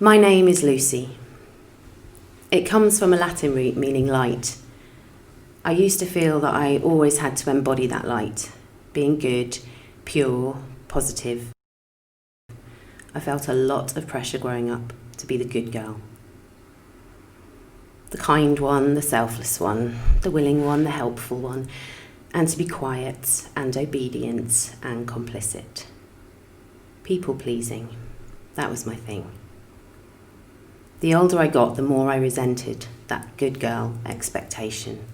My name is Lucy. It comes from a Latin root meaning light. I used to feel that I always had to embody that light, being good, pure, positive. I felt a lot of pressure growing up to be the good girl. The kind one, the selfless one, the willing one, the helpful one, and to be quiet and obedient and complicit. People pleasing, that was my thing. The older I got, the more I resented that good girl expectation.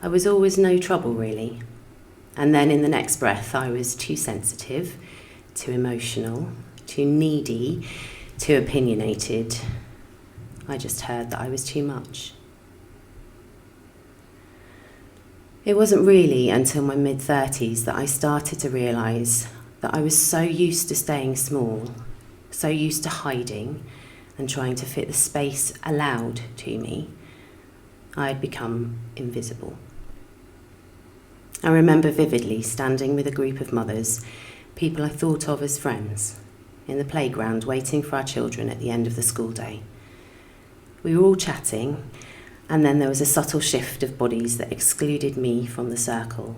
I was always no trouble, really. And then in the next breath, I was too sensitive, too emotional, too needy, too opinionated. I just heard that I was too much. It wasn't really until my mid-30s that I started to realise that I was so used to staying small, so used to hiding and trying to fit the space allowed to me, I had become invisible. I remember vividly standing with a group of mothers, people I thought of as friends, in the playground waiting for our children at the end of the school day. We were all chatting, and then there was a subtle shift of bodies that excluded me from the circle,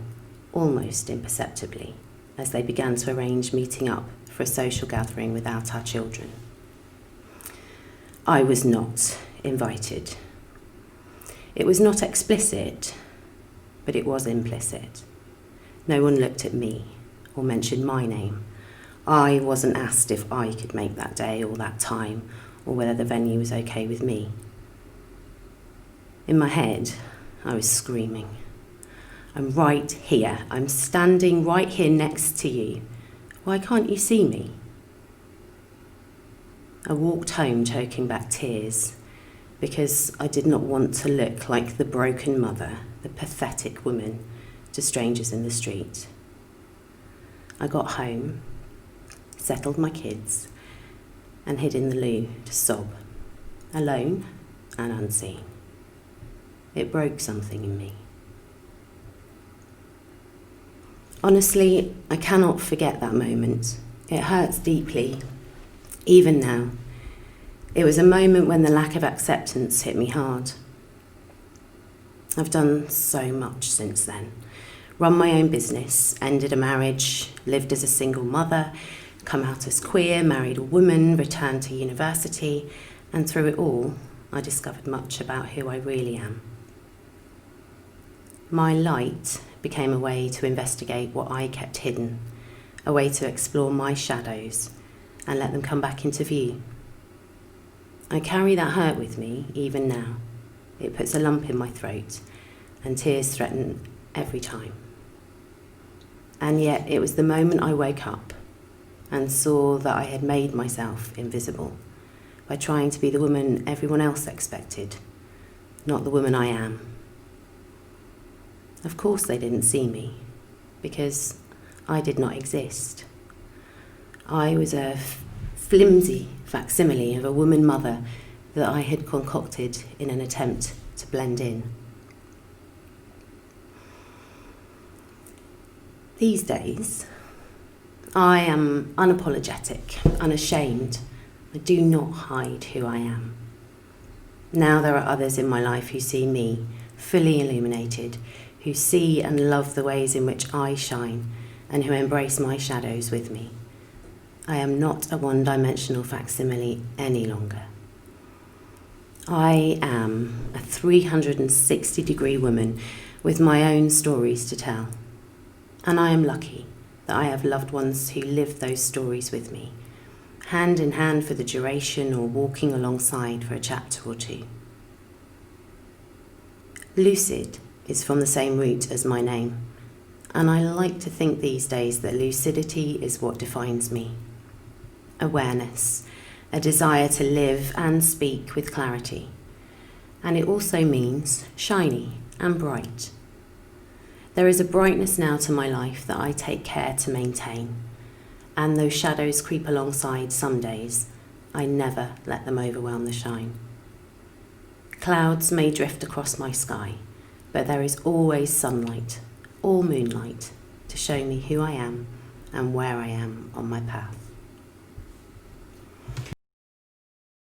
almost imperceptibly, as they began to arrange meeting up for a social gathering without our children. I was not invited. It was not explicit, but it was implicit. No one looked at me or mentioned my name. I wasn't asked if I could make that day or that time, or whether the venue was okay with me. In my head, I was screaming. I'm right here. I'm standing right here next to you. Why can't you see me? I walked home choking back tears because I did not want to look like the broken mother, the pathetic woman to strangers in the street. I got home, settled my kids, and hid in the loo to sob, alone and unseen. It broke something in me. Honestly, I cannot forget that moment. It hurts deeply, even now. It was a moment when the lack of acceptance hit me hard. I've done so much since then. Run my own business, ended a marriage, lived as a single mother, come out as queer, married a woman, returned to university, and through it all, I discovered much about who I really am. My light became a way to investigate what I kept hidden, a way to explore my shadows and let them come back into view. I carry that hurt with me even now. It puts a lump in my throat and tears threaten every time. And yet it was the moment I woke up and saw that I had made myself invisible by trying to be the woman everyone else expected, not the woman I am. Of course they didn't see me, because I did not exist. I was a flimsy facsimile of a woman mother that I had concocted in an attempt to blend in. These days, I am unapologetic, unashamed. I do not hide who I am. Now there are others in my life who see me, fully illuminated, who see and love the ways in which I shine, and who embrace my shadows with me. I am not a one-dimensional facsimile any longer. I am a 360-degree woman with my own stories to tell. And I am lucky that I have loved ones who live those stories with me, hand in hand for the duration or walking alongside for a chapter or two. Lucid is from the same root as my name, and I like to think these days that lucidity is what defines me. Awareness, a desire to live and speak with clarity. And it also means shiny and bright. There is a brightness now to my life that I take care to maintain, and though shadows creep alongside some days, I never let them overwhelm the shine. Clouds may drift across my sky, but there is always sunlight, or moonlight, to show me who I am and where I am on my path.